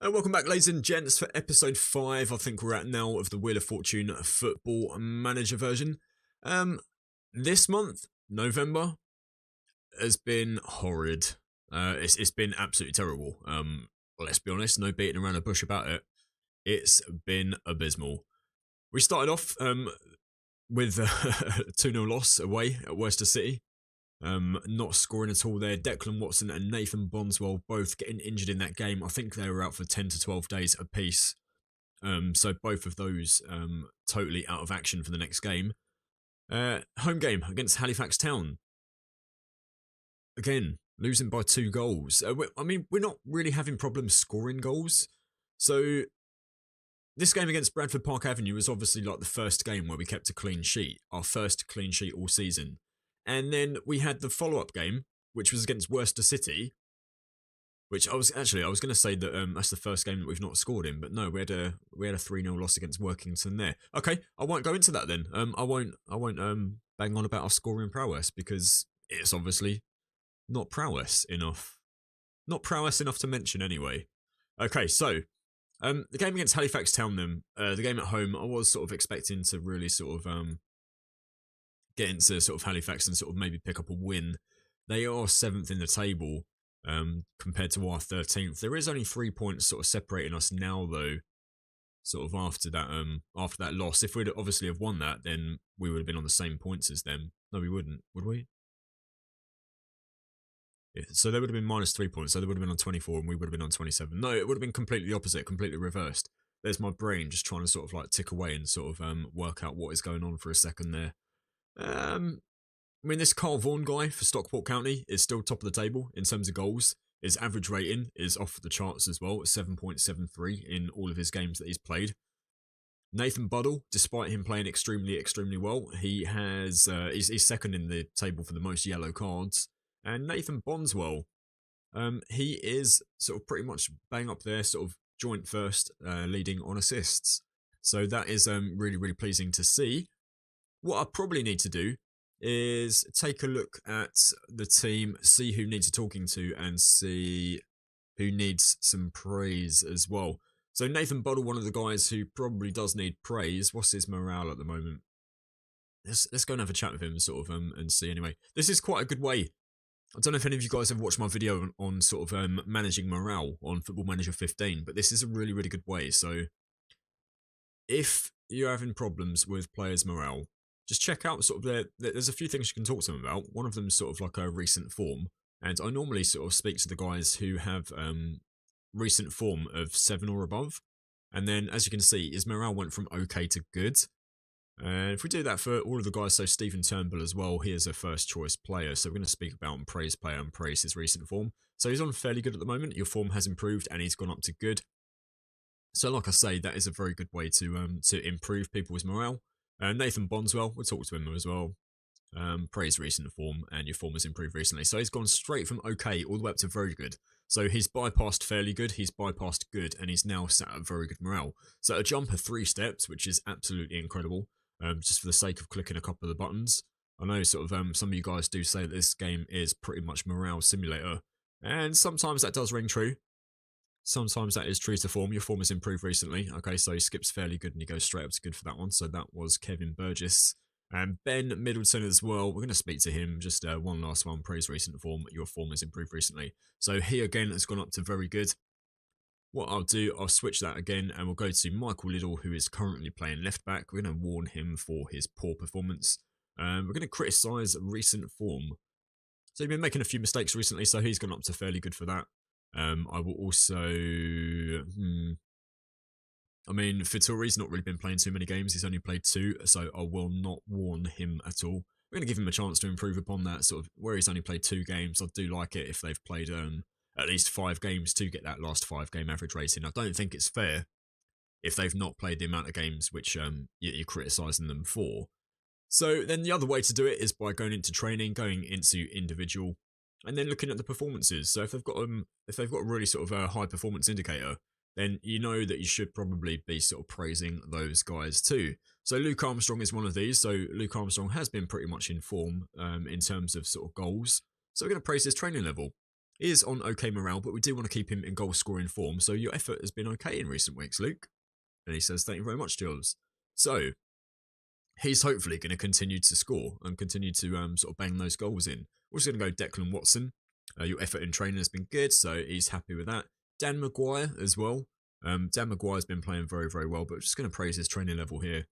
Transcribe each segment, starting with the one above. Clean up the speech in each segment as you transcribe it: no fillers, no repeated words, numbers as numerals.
Welcome back, ladies and gents, for episode 5. I think we're at now of the Wheel of Fortune Football Manager version. This month, November, has been horrid. It's been absolutely terrible. Let's be honest, no beating around the bush about it. It's been abysmal. We started off with a 2-0 loss away at Worcester City. Not scoring at all there. Declan Watson and Nathan Bondswell both getting injured in that game. I think they were out for 10 to 12 days apiece. So both of those totally out of action for the next game. Home game against Halifax Town. Again, losing by 2 goals. We're not really having problems scoring goals. So this game against Bradford Park Avenue was obviously like the first game where we kept a clean sheet. Our first clean sheet all season. And then we had the follow-up game, which was against Worcester City, which I was going to say that that's the first game that we've not scored in, but no, we had a 3-0 loss against Workington there. Okay, I won't go into that then. I won't bang on about our scoring prowess because it's obviously not prowess enough. Not prowess enough to mention anyway. Okay, so the game against Halifax Town then, the game at home, I was sort of expecting to really sort of get into sort of Halifax and sort of maybe pick up a win. They are 7th in the table compared to our 13th. There is only 3 points sort of separating us now though, sort of after that loss. If we'd obviously have won that, then we would have been on the same points as them. No, we wouldn't, would we? Yeah, so they would have been minus 3 points, so they would have been on 24 and we would have been on 27. No, it would have been completely the opposite, completely reversed. There's my brain just trying to sort of like tick away and sort of work out what is going on for a second there. This Carl Vaughan guy for Stockport County is still top of the table in terms of goals. His average rating is off the charts as well, at 7.73 in all of his games that he's played. Nathan Buddle, despite him playing extremely, extremely well, he's second in the table for the most yellow cards. And Nathan Bondswell, he is sort of pretty much bang up there, sort of joint first, leading on assists. So that is really, really pleasing to see. What I probably need to do is take a look at the team, see who needs talking to, and see who needs some praise as well. So Nathan Buddle, one of the guys who probably does need praise. What's his morale at the moment? Let's go and have a chat with him, sort of, and see anyway. This is quite a good way. I don't know if any of you guys have watched my video on sort of managing morale on Football Manager 15, but this is a really, really good way. So if you're having problems with players' morale, just check out sort of there's a few things you can talk to them about. One of them is sort of like a recent form. And I normally sort of speak to the guys who have recent form of 7 or above. And then, as you can see, his morale went from okay to good. And if we do that for all of the guys, so Stephen Turnbull as well, he is a first choice player. So we're going to speak about and praise player and praise his recent form. So he's on fairly good at the moment. Your form has improved and he's gone up to good. So like I say, that is a very good way to improve people's morale. Nathan Bondswell, we'll talk to him as well. Praise recent form, and your form has improved recently. So he's gone straight from okay all the way up to very good. So he's bypassed fairly good, he's bypassed good, and he's now sat at very good morale. So a jump of 3 steps, which is absolutely incredible. Just for the sake of clicking a couple of the buttons. I know sort of some of you guys do say that this game is pretty much morale simulator, and sometimes that does ring true. Sometimes that is true to form. Your form has improved recently. Okay, so he skips fairly good and he goes straight up to good for that one. So that was Kevin Burgess. And Ben Middleton as well. We're going to speak to him. Just one last one. Praise recent form. Your form has improved recently. So he again has gone up to very good. What I'll do, I'll switch that again and we'll go to Michael Liddell, who is currently playing left back. We're going to warn him for his poor performance. We're going to criticise recent form. So he's been making a few mistakes recently, so he's gone up to fairly good for that. I will also... Faturi's not really been playing too many games. He's only played 2, so I will not warn him at all. We're going to give him a chance to improve upon that, sort of, where he's only played 2 games. I do like it if they've played at least 5 games to get that last 5-game average rating. I don't think it's fair if they've not played the amount of games which you're criticising them for. So then the other way to do it is by going into training, going into individual, and then looking at the performances. So if they've got a really sort of a high performance indicator, then you know that you should probably be sort of praising those guys too. So Luke Armstrong is one of these. So Luke Armstrong has been pretty much in form in terms of sort of goals. So we're going to praise his training level. He is on okay morale, but we do want to keep him in goal scoring form. So your effort has been okay in recent weeks, Luke. And he says, thank you very much, Jules. So he's hopefully going to continue to score and continue to sort of bang those goals in. We're just going to go Declan Watson. Your effort in training has been good, so he's happy with that. Dan Maguire as well. Dan Maguire's been playing very, very well, but we're just going to praise his training level here.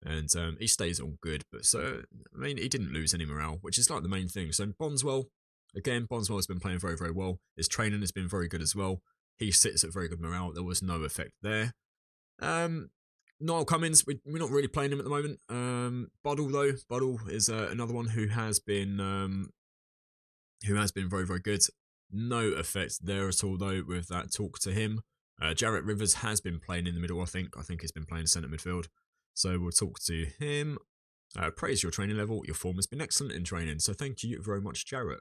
And he stays all good. But so, I mean, he didn't lose any morale, which is like the main thing. So Bonswell, again, Bonswell has been playing very, very well. His training has been very good as well. He sits at very good morale. There was no effect there. Niall Cummins, we're not really playing him at the moment. Buddle though, Buddle is another one who has been very, very good. No effect there at all though with that talk to him. Jarrett Rivers has been playing in the middle, I think. I think he's been playing centre midfield. So we'll talk to him. Praise your training level. Your form has been excellent in training. So thank you very much, Jarrett.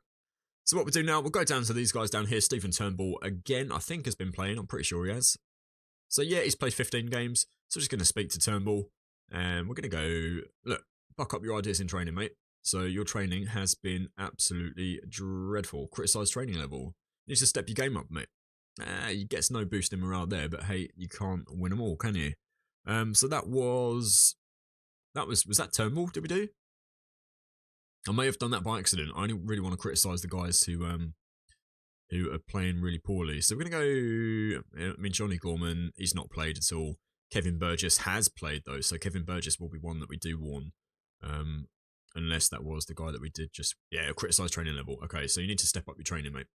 So what we'll do now, we'll go down to these guys down here. Stephen Turnbull, again, I think has been playing. I'm pretty sure he has. So yeah, he's played 15 games. So we're just going to speak to Turnbull. And we're going to go, look, buck up your ideas in training, mate. So your training has been absolutely dreadful. Criticised training level. You need to step your game up, mate. You get no boost in morale there, but hey, you can't win them all, can you? So was that Turnbull? Did we do? I may have done that by accident. I only really want to criticise the guys who are playing really poorly. So we're going to go, I mean, Johnny Gorman, he's not played at all. Kevin Burgess has played though, so Kevin Burgess will be one that we do warn. Unless that was the guy that we did just, criticise training level. Okay, so you need to step up your training, mate.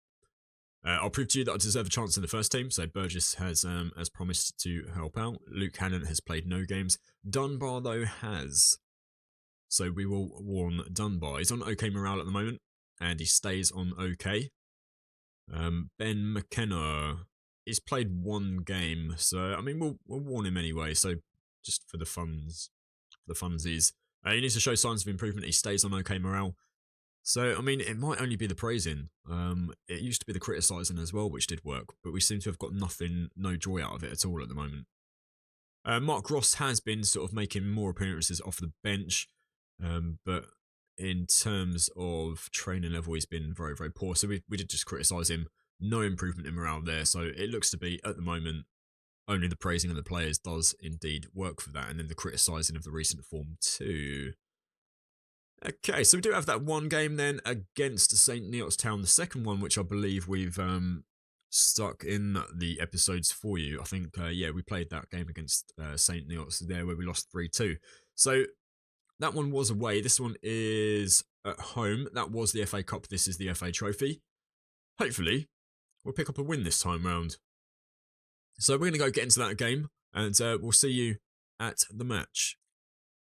I'll prove to you that I deserve a chance in the first team. So Burgess has promised to help out. Luke Hannon has played no games. Dunbar, though, has. So we will warn Dunbar. He's on okay morale at the moment, and he stays on okay. Ben McKenna, he's played one game. So, I mean, we'll warn him anyway. So just for the funsies. He needs to show signs of improvement. He stays on okay morale. So, I mean, it might only be the praising. It used to be the criticising as well, which did work, but we seem to have got no joy out of it at all at the moment. Mark Ross has been sort of making more appearances off the bench, but in terms of training level, he's been very, very poor. So we did just criticise him. No improvement in morale there. So it looks to be, at the moment, only the praising of the players does indeed work for that, and then the criticising of the recent form too. Okay, so we do have that one game then against St. Neots Town, the second one, which I believe we've stuck in the episodes for you. I think, we played that game against St. Neots there where we lost 3-2. So that one was away. This one is at home. That was the FA Cup. This is the FA Trophy. Hopefully, we'll pick up a win this time round. So we're going to go get into that game, and we'll see you at the match.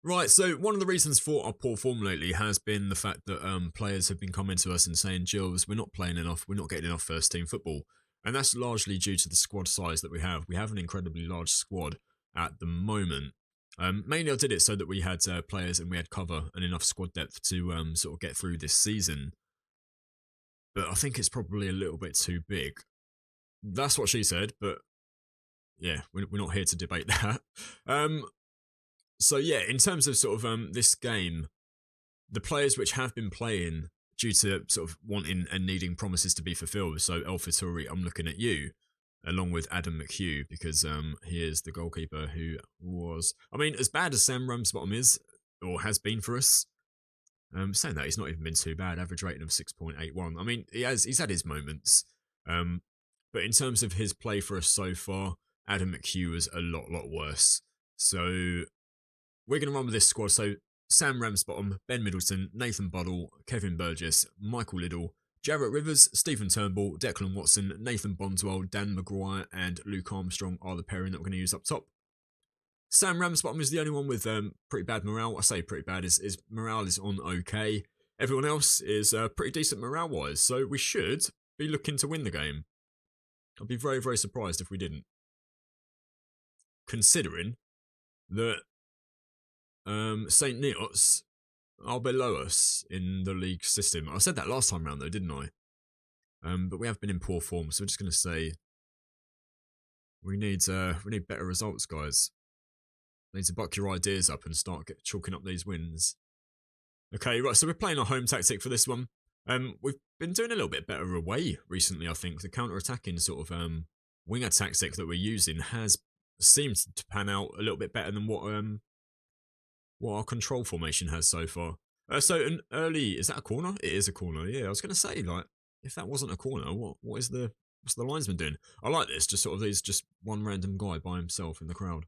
Right, so one of the reasons for our poor form lately has been the fact that players have been coming to us and saying, Jules, we're not playing enough, we're not getting enough first team football. And that's largely due to the squad size that we have. We have an incredibly large squad at the moment. Mainly I did it so that we had players and we had cover and enough squad depth to sort of get through this season. But I think it's probably a little bit too big. That's what she said, but yeah, we're not here to debate that. So yeah, in terms of sort of this game, the players which have been playing due to sort of wanting and needing promises to be fulfilled. So El Faturi, I'm looking at you, along with Adam McHugh, because he is the goalkeeper who was, I mean, as bad as Sam Ramsbottom is, or has been for us, saying that, he's not even been too bad, average rating of 6.81. I mean, he's had his moments. But in terms of his play for us so far, Adam McHugh was a lot worse. So we're going to run with this squad. So Sam Ramsbottom, Ben Middleton, Nathan Buddle, Kevin Burgess, Michael Liddell, Jarrett Rivers, Stephen Turnbull, Declan Watson, Nathan Bonswell, Dan Maguire, and Luke Armstrong are the pairing that we're going to use up top. Sam Ramsbottom is the only one with pretty bad morale. I say pretty bad, his morale is on okay. Everyone else is pretty decent morale-wise, so we should be looking to win the game. I'd be very, very surprised if we didn't. Considering that St. Neots are below us in the league system. I said that last time round though, didn't I? But we have been in poor form, so we're just going to say we need better results, guys. We need to buck your ideas up and start chalking up these wins. Okay, right, so we're playing our home tactic for this one. We've been doing a little bit better away recently, I think. The counter-attacking sort of winger tactic that we're using has seemed to pan out a little bit better than what our control formation has so far. So an early, is that a corner? It is a corner. Yeah, I was going to say, like, if that wasn't a corner, what's the linesman doing? I like this, just sort of these, just one random guy by himself in the crowd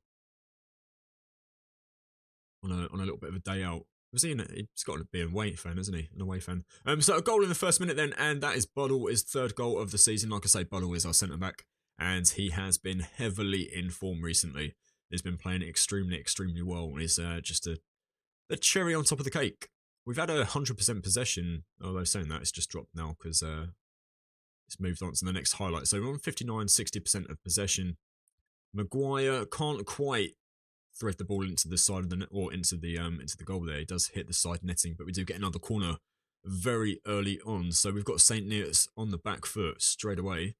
on a little bit of a day out. Was he he's got to be a away fan, isn't he? An away fan. So a goal in the first minute then, and that is Buddle, his third goal of the season. Like I say, Buddle is our centre back, and he has been heavily in form recently. He's been playing extremely, extremely well, and is just the cherry on top of the cake. We've had 100% possession, although saying that, it's just dropped now because it's moved on to the next highlight. So we're on 59, 60% of possession. Maguire can't quite thread the ball into the side of the net, or into the goal there. He does hit the side netting, but we do get another corner very early on. So we've got St. Neots on the back foot straight away,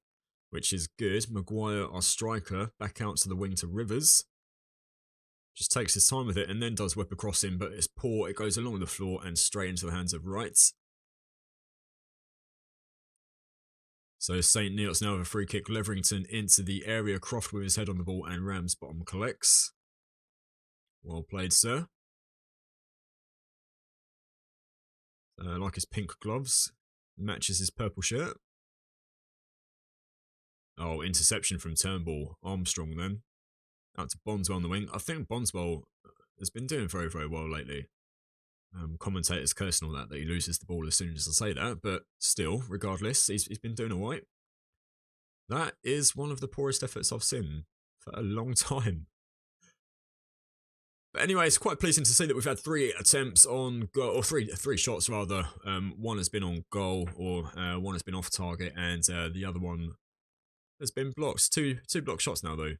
which is good. Maguire, our striker, back out to the wing to Rivers. Just takes his time with it and then does whip across him, but it's poor. It goes along the floor and straight into the hands of Wright. So St. Neots now have a free kick. Leverington into the area. Croft with his head on the ball and Ramsbottom collects. Well played, sir. Like his pink gloves. Matches his purple shirt. Oh, interception from Turnbull. Armstrong then. Out to Bondswell on the wing. I think Bondswell has been doing very, very well lately. Commentators cursing all that he loses the ball as soon as I say that, but still, regardless, he's been doing alright. That is one of the poorest efforts I've seen for a long time. But anyway, it's quite pleasing to see that we've had 3 attempts on goal, or three shots rather. One has been on goal, or one has been off target, and the other one has been blocked. Two block shots now though.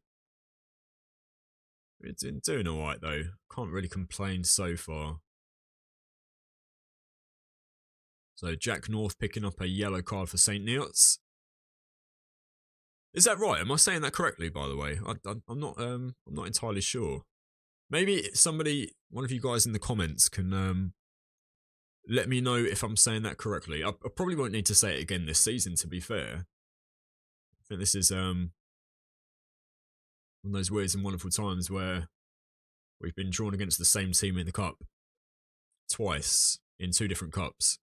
It's doing alright though. Can't really complain so far. So Jack North picking up a yellow card for St. Neots. Is that right? Am I saying that correctly, by the way? I'm not entirely sure. Maybe somebody, one of you guys in the comments can let me know if I'm saying that correctly. I probably won't need to say it again this season, to be fair. I think this is one of those weird and wonderful times where we've been drawn against the same team in the cup twice in 2 different cups.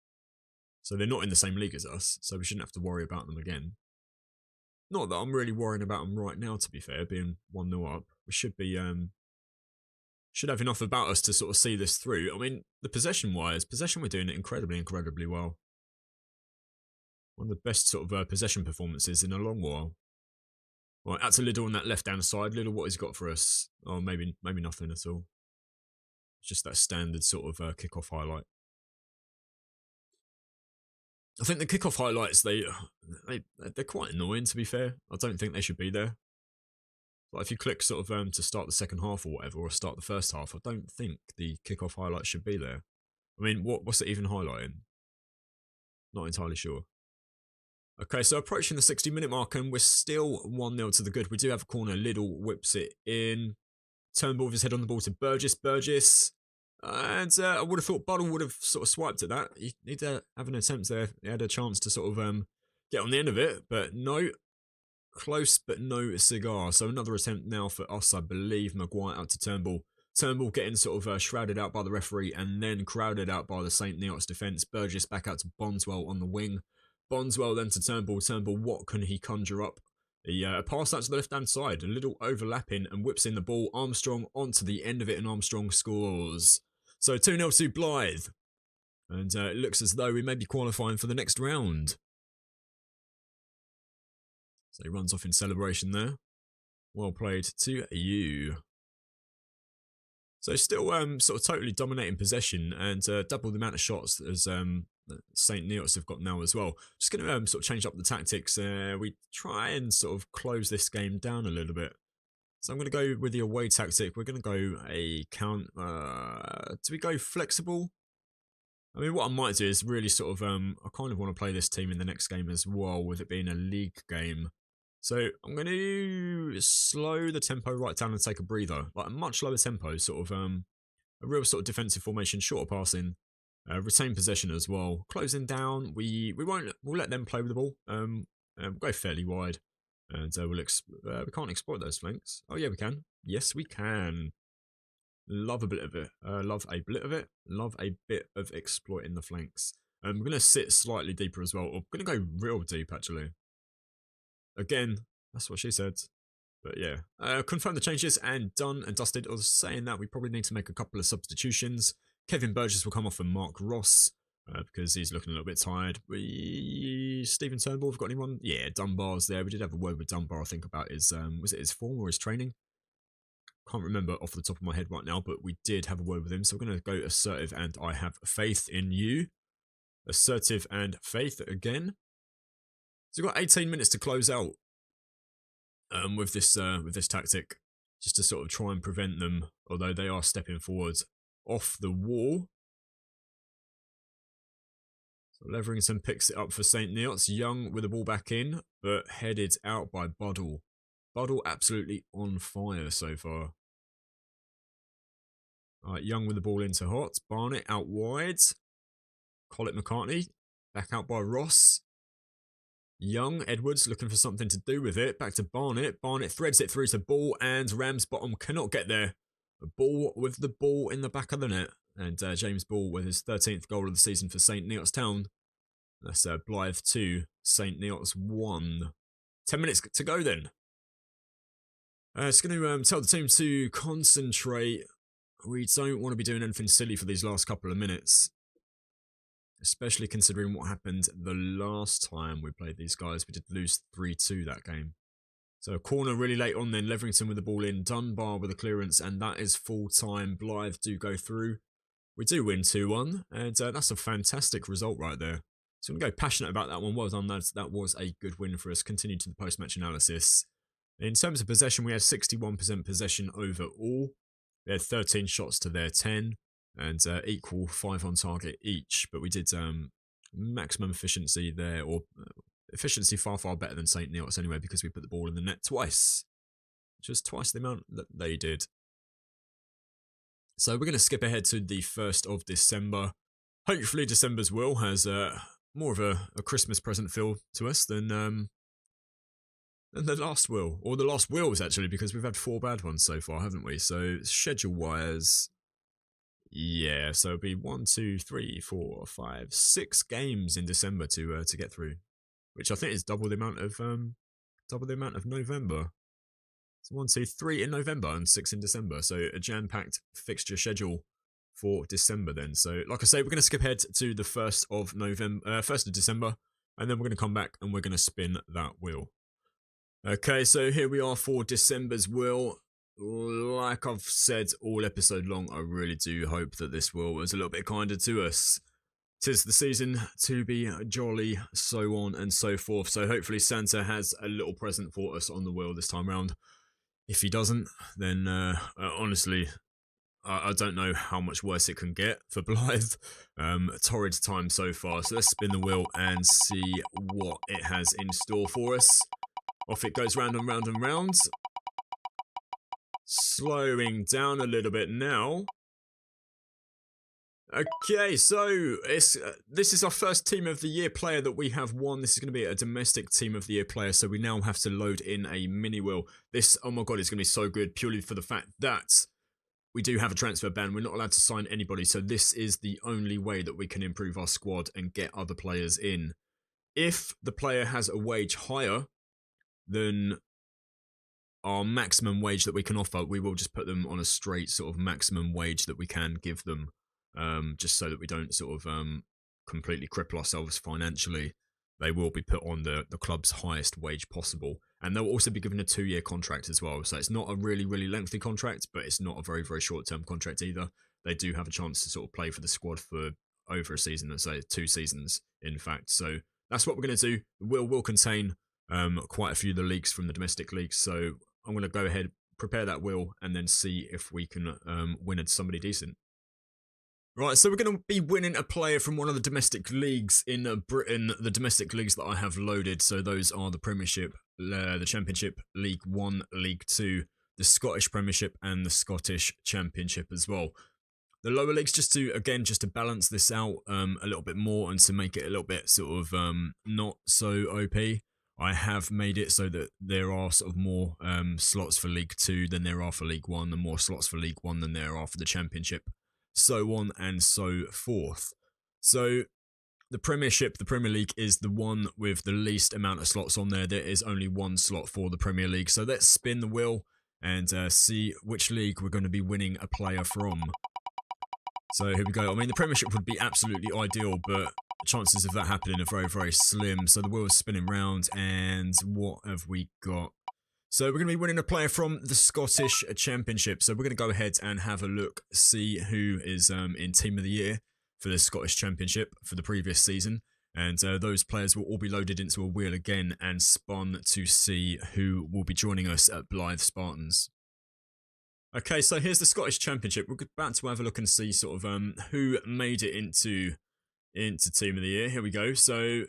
So they're not in the same league as us, so we shouldn't have to worry about them again. Not that I'm really worrying about them right now, to be fair, being 1-0 up. We should be should have enough about us to sort of see this through. I mean, the possession-wise, we're doing it incredibly, incredibly well. One of the best sort of possession performances in a long while. Right, out to Liddell on that left-hand side. Liddell, what has he got for us? Oh, maybe nothing at all. It's just that standard sort of kick-off highlight. I think the kickoff highlights, they're quite annoying, to be fair. I don't think they should be there. Like if you click sort of to start the second half or whatever, or start the first half, I don't think the kickoff highlights should be there. I mean, what's it even highlighting? Not entirely sure. Okay, so approaching the 60-minute mark, and we're still 1-0 to the good. We do have a corner. Liddell whips it in. Turnbull with his head on the ball to Burgess. And I would have thought Buddle would have sort of swiped at that. He'd have an attempt there. He had a chance to sort of get on the end of it, but no. Close, but no cigar. So another attempt now for us, I believe. Maguire out to Turnbull. Turnbull getting sort of shrouded out by the referee and then crowded out by the St. Neots defence. Burgess back out to Bondswell on the wing. Bondswell then to Turnbull. Turnbull, what can he conjure up? He passed out to the left-hand side, a little overlapping, and whips in the ball. Armstrong onto the end of it, and Armstrong scores. So 2-0 to Blythe. And it looks as though we may be qualifying for the next round. So he runs off in celebration there. Well played to you. So still sort of totally dominating possession and double the amount of shots as St. Neots have got now as well. Just going to sort of change up the tactics. We try and sort of close this game down a little bit. So I'm going to go with the away tactic. We're going to go a count. Do we go flexible? I mean, what I might do is really sort of, I kind of want to play this team in the next game as well, with it being a league game. So I'm going to slow the tempo right down and take a breather. Like a much lower tempo, sort of a real sort of defensive formation, shorter passing. Retain possession as well. Closing down, we'll let them play with the ball. We'll go fairly wide, and we can't exploit those flanks. Oh yeah, we can. Yes, we can. Love a bit of it. Love a bit of it. Love a bit of exploiting the flanks. We're going to sit slightly deeper as well. Or we're going to go real deep, actually. Again, that's what she said. But yeah. Confirm the changes and done and dusted. I was saying that we probably need to make a couple of substitutions. Kevin Burgess will come off for Mark Ross. Because he's looking a little bit tired. Stephen Turnbull, have got anyone? Yeah, Dunbar's there. We did have a word with Dunbar, I think, about his, was it his form or his training? Can't remember off the top of my head right now, but we did have a word with him. So we're going to go assertive and I have faith in you. Assertive and faith again. So we've got 18 minutes to close out with this tactic, just to sort of try and prevent them, although they are stepping forward off the wall. So Leverington picks it up for St. Neots. Young with the ball back in, but headed out by Buddle. Buddle absolutely on fire so far. Alright, Young with the ball into Hot. Barnett out wide. Collett McCartney back out by Ross. Young, Edwards looking for something to do with it. Back to Barnett. Barnett threads it through to Ball, and Ramsbottom cannot get there. Ball with the ball in the back of the net. And James Ball with his 13th goal of the season for St. Neots Town. That's Blythe 2, St. Neots 1. 10 minutes to go then. It's going to tell the team to concentrate. We don't want to be doing anything silly for these last couple of minutes. Especially considering what happened the last time we played these guys. We did lose 3-2 that game. So a corner really late on then. Leverington with the ball in. Dunbar with a clearance. And that is full time. Blythe do go through. We do win 2-1. And that's a fantastic result right there. So I'm going to go passionate about that one. Well done, lads. That was a good win for us. Continue to the post-match analysis. In terms of possession, we had 61% possession overall. They had 13 shots to their 10. And equal 5 on target each. But we did maximum efficiency there, or efficiency far, far better than St. Neots anyway, because we put the ball in the net twice. Which was twice the amount that they did. So we're going to skip ahead to the 1st of December. Hopefully December's will has more of a Christmas present feel to us than the last will. Or the last wills, actually, because we've had 4 bad ones so far, haven't we? So schedule-wise... yeah, so it'll be 1, 2, 3, 4, 5, 6 games in December to get through, which I think is double the amount of November. So 1, 2, 3 in November and 6 in December. So a jam-packed fixture schedule for December then. So like I say, we're going to skip ahead to the 1st of December, and then we're going to come back and we're going to spin that wheel. Okay, so here we are for December's wheel. Like I've said all episode long, I really do hope that this will was a little bit kinder to us. 'Tis the season to be jolly, so on and so forth. So hopefully Santa has a little present for us on the wheel this time round. If he doesn't, then honestly, I don't know how much worse it can get for Blythe. Torrid time so far. So let's spin the wheel and see what it has in store for us. Off it goes round and round and round. Slowing down a little bit now. Okay, so this is our first Team of the Year player that we have won. This is going to be a domestic Team of the Year player, so we now have to load in a mini wheel. This, oh my god, is going to be so good, purely for the fact that we do have a transfer ban. We're not allowed to sign anybody, so this is the only way that we can improve our squad and get other players in. If the player has a wage higher than our maximum wage that we can offer, we will just put them on a straight sort of maximum wage that we can give them, just so that we don't sort of completely cripple ourselves financially. They will be put on the club's highest wage possible, and they'll also be given a 2-year contract as well. So it's not a really, really lengthy contract, but it's not a very, very short-term contract either. They do have a chance to sort of play for the squad for over a season, let's say 2 seasons, in fact. So that's what we're going to do. The will contain quite a few of the leagues from the domestic leagues, so I'm going to go ahead, prepare that will, and then see if we can win at somebody decent. Right, so we're going to be winning a player from one of the domestic leagues in Britain, the domestic leagues that I have loaded. So those are the Premiership, the Championship, League 1, League 2, the Scottish Premiership, and the Scottish Championship as well. the lower leagues, just to balance this out a little bit more and to make it a little bit sort of not so OP. I have made it so that there are sort of more slots for League 2 than there are for League 1, and more slots for League 1 than there are for the Championship, so on and so forth. So the Premiership, the Premier League, is the one with the least amount of slots on there. There is only one slot for the Premier League. So let's spin the wheel and see which league we're going to be winning a player from. So here we go. I mean, the Premiership would be absolutely ideal, but chances of that happening are very, very slim. So the wheel is spinning round, and what have we got? So we're going to be winning a player from the Scottish Championship. So we're going to go ahead and have a look, see who is in Team of the Year for the Scottish Championship for the previous season. And those players will all be loaded into a wheel again and spun to see who will be joining us at Blythe Spartans. Okay, so here's the Scottish Championship. We're about to have a look and see sort of who made it into Team of the Year. Here we go. So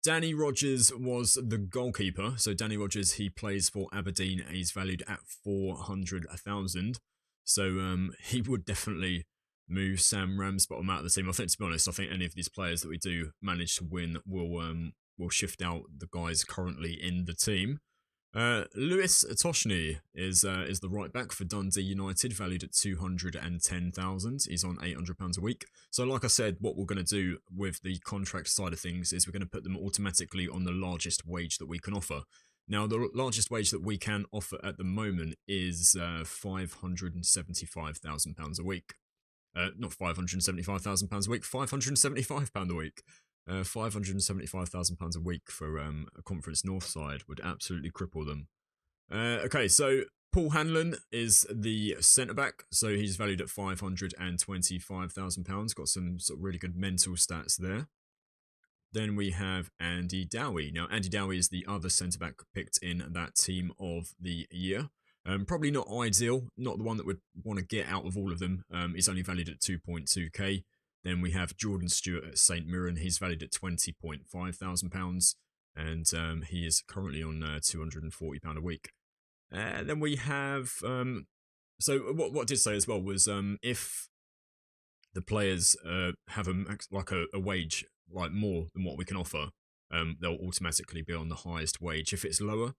Danny Rogers was the goalkeeper. So Danny Rogers, he plays for Aberdeen. He's valued at 400,000. So he would definitely move Sam Ramsbottom out of the team. I think, to be honest, I think any of these players that we do manage to win will shift out the guys currently in the team. Lewis Toshny is the right back for Dundee United, valued at 210,000. He's on £800 a week. So like I said, what we're going to do with the contract side of things is we're going to put them automatically on the largest wage that we can offer. Now, the largest wage that we can offer at the moment is £575,000 a week. Not £575,000 a week, £575 a week. £575,000 a week for a Conference North side would absolutely cripple them. Okay, so Paul Hanlon is the centre-back, so he's valued at £525,000. Got some sort of really good mental stats there. Then we have Andy Dowie. Now, Andy Dowie is the other centre-back picked in that Team of the Year. Probably not ideal, not the one that would want to get out of all of them. He's only valued at 2.2k. Then we have Jordan Stewart at St Mirren. He's valued at £20,500, and he is currently on £240 a week. Then we have so what I did say as well was if the players have a wage like more than what we can offer, they'll automatically be on the highest wage. If it's lower,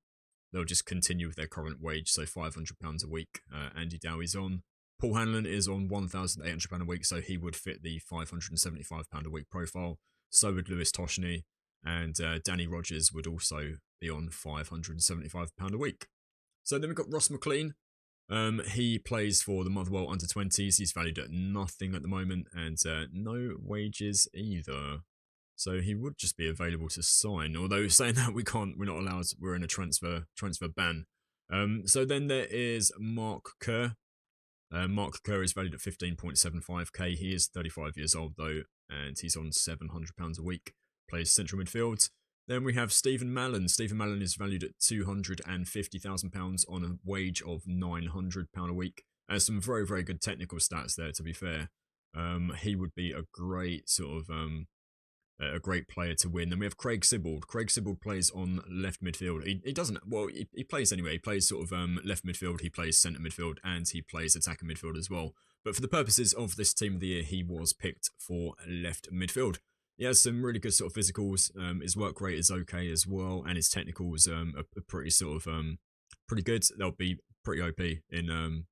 they'll just continue with their current wage, so £500 a week. Andy Dowie's on. Paul Hanlon is on £1,800 a week, so he would fit the £575 a week profile. So would Lewis Toshny, and Danny Rogers would also be on £575 a week. So then we've got Ross McLean. He plays for the Motherwell under-20s. He's valued at nothing at the moment, and no wages either. So he would just be available to sign. Although saying that we're not allowed. We're in a transfer ban. So then there is Mark Kerr. Mark Kerr is valued at 15.75k. He is 35 years old though, and he's on £700 a week. Plays central midfield. Then we have Stephen Mallon. Stephen Mallon is valued at £250,000 on a wage of £900 a week. And some very, very good technical stats there, to be fair. He would be a great sort of a great player to win. Then we have Craig Sibbald. Craig Sibbald plays on left midfield. He doesn't, well, he plays anyway. He plays sort of left midfield, he plays centre midfield, and he plays attacking midfield as well. But for the purposes of this Team of the Year, he was picked for left midfield. He has some really good sort of physicals. His work rate is okay as well, and his technicals are pretty sort of pretty good. They'll be pretty OP in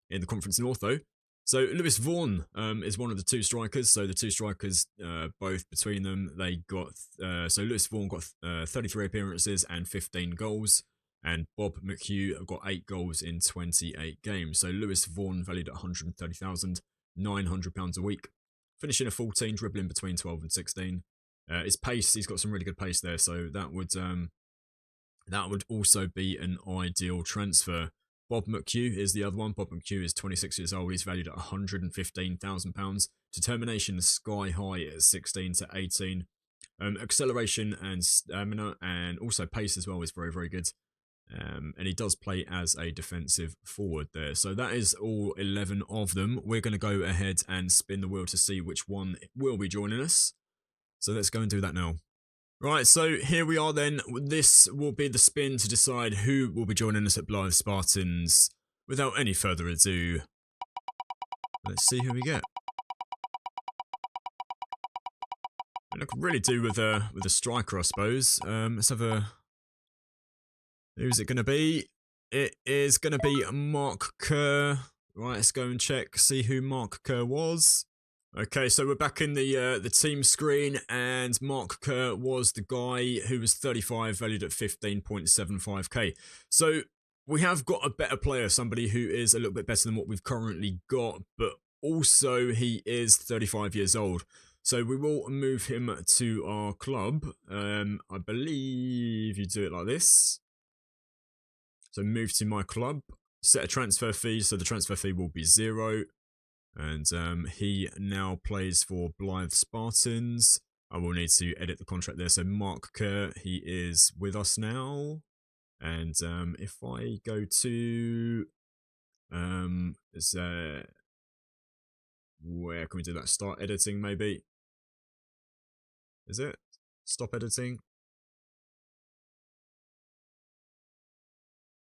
the Conference North though. So Lewis Vaughan is one of the two strikers. So the two strikers, both between them, they got so Lewis Vaughan got 33 appearances and 15 goals, and Bob McHugh got 8 goals in 28 games. So Lewis Vaughan valued at £130,900 a week, finishing a 14, dribbling between 12 and 16. His pace, he's got some really good pace there, so that would also be an ideal transfer. Bob McHugh is the other one. Bob McHugh is 26 years old. He's valued at £115,000. Determination is sky high at 16 to 18. Acceleration and stamina and also pace as well is very, very good. And he does play as a defensive forward there. So that is all 11 of them. We're going to go ahead and spin the wheel to see which one will be joining us. So let's go and do that now. Right, so here we are then. This will be the spin to decide who will be joining us at Blythe Spartans. Without any further ado, Let's see who we get. And I could really do with a striker, I suppose. Let's have a... Who's it going to be? It is going to be Mark Kerr. Right, let's go and check, see who Mark Kerr was. Okay, so we're back in the team screen, and Mark Kerr was the guy who was 35, valued at 15.75k. So we have got a better player, somebody who is a little bit better than what we've currently got, but also he is 35 years old. So we will move him to our club. I believe you do it like this. So move to my club, set a transfer fee, so the transfer fee will be 0. And he now plays for Blythe Spartans. I will need to edit the contract there. So Mark Kerr, he is with us now. And if I go to... where can we do that? Start editing, maybe? Is it? Stop editing?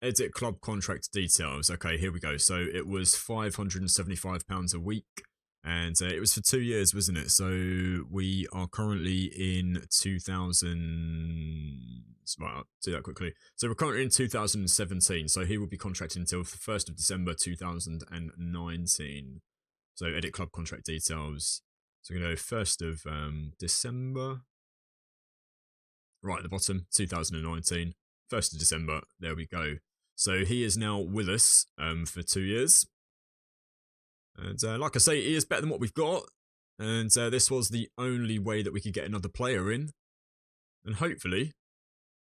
Edit club contract details. Okay, here we go. So it was £575 a week, and it was for 2 years, wasn't it? So we are currently in 2000. Well, I'll do that quickly. So we're currently in 2017. So he will be contracted until the 1st of December 2019. So edit club contract details. So we're going to go 1st of December. Right at the bottom, 2019. 1st of December. There we go. So he is now with us for 2 years. And like I say, he is better than what we've got. And this was the only way that we could get another player in. And hopefully,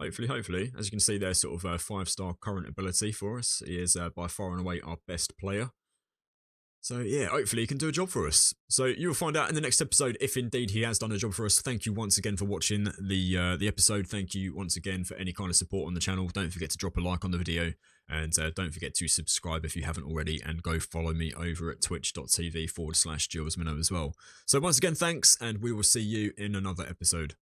as you can see there, sort of 5-star current ability for us. He is by far and away our best player. So yeah, hopefully he can do a job for us. So you will find out in the next episode if indeed he has done a job for us. Thank you once again for watching the episode. Thank you once again for any kind of support on the channel. Don't forget to drop a like on the video, and don't forget to subscribe if you haven't already, and go follow me over at twitch.tv/JulesMinnow as well. So once again, thanks, and we will see you in another episode.